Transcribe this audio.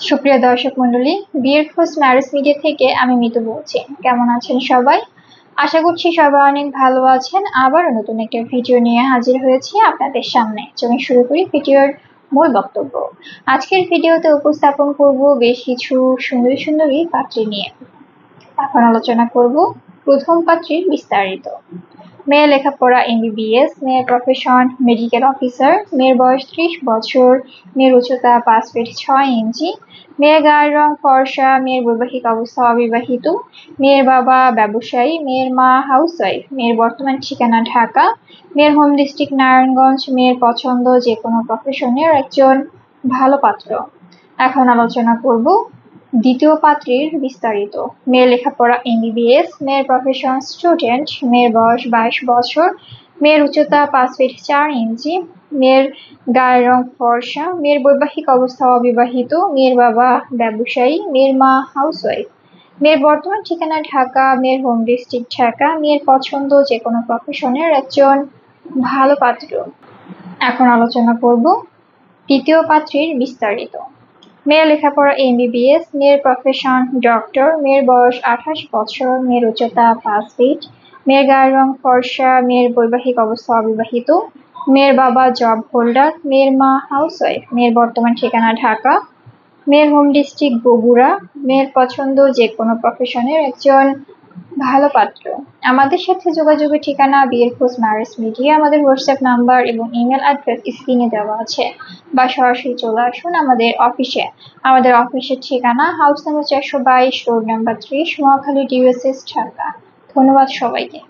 সুপ্রিয় দর্শক মণ্ডলী, বিয়ের খোঁজ ম্যারেজ মিডিয়া থেকে আমি মিতু বলছি। কেমন আছেন সবাই? আশা করছি সবাই অনেক ভালো আছেন। আবারও নতুন একটা ভিডিও নিয়ে হাজির হয়েছি আপনাদের সামনে। চলুন শুরু করি ভিডিওর মূল বক্তব্য। আজকের ভিডিওতে উপস্থাপন করব বেশ কিছু সুন্দরী পাত্রী নিয়ে। এখন আলোচনা করব প্রথম পাত্রীর বিস্তারিত। মেয়ে লেখাপড়া MBBS, মেয়ের প্রফেশন মেডিকেল অফিসার, মেয়ের বয়স 30 বছর, মেয়ের উচ্চতা 5 ফিট 6 ইঞ্চি, মেয়ের গায়ের রং ফর্সা, মেয়ের বৈবাহিক অবস্থা অবিবাহিত, মেয়ের বাবা ব্যবসায়ী, মেয়ের মা হাউসওয়াইফ, মেয়ের বর্তমান ঠিকানা ঢাকা, মেয়ের হোম ডিস্ট্রিক্ট নারায়ণগঞ্জ, মেয়ের পছন্দ যে কোনো প্রফেশনের একজন ভালো পাত্র। এখন আলোচনা করব দ্বিতীয় পাত্রীর বিস্তারিত। মেয়ে লেখাপড়া MBBS, মেয়ের প্রফেশন স্টুডেন্ট, মেয়ের বয়স 22 বছর, মেয়ের উচ্চতা 5 ফিট 4 ইঞ্চি, মেয়ের গায়ের রং ফর্সা, মেয়ের বৈবাহিক অবস্থা অবিবাহিত, মেয়ের বাবা ব্যবসায়ী, মেয়ের মা হাউসওয়াইফ, মেয়ের বর্তমান ঠিকানা ঢাকা, মেয়ের হোম ডিস্ট্রিক্ট ঢাকা, মেয়ের পছন্দ যে কোনো প্রফেশনের একজন ভালো পাত্র। এখন আলোচনা করব তৃতীয় পাত্রীর বিস্তারিত। মেয়ের লেখাপড়া MBBS, মেয়ের প্রফেশন ডক্টর, মেয়ের বয়স 28 বছর, মেয়ের উচ্চতা 5 ফিট, মেয়ের গায়ের রং ফর্সা, মেয়ের বৈবাহিক অবস্থা অবিবাহিত, মেয়ের বাবা জব হোল্ডার, মেয়ের মা হাউসওয়াইফ, মেয়ের বর্তমান ঠিকানা ঢাকা, মেয়ের হোম ডিস্ট্রিক্ট বগুড়া, মেয়ের পছন্দ যে কোনো প্রফেশনের একজন ভালো পাত্র। আমাদের সাথে যোগাযোগের ঠিকানা বিয়ের খোঁজ ম্যারেজ মিডিয়া, আমাদের হোয়াটসঅ্যাপ নাম্বার এবং ইমেল অ্যাড্রেস স্ক্রিনে দেওয়া আছে, বা সরাসরি চলে আসুন আমাদের অফিসে। আমাদের অফিসের ঠিকানা house number 422, road number 30, Mohakhali, DSS, Dhaka. ধন্যবাদ সবাইকে।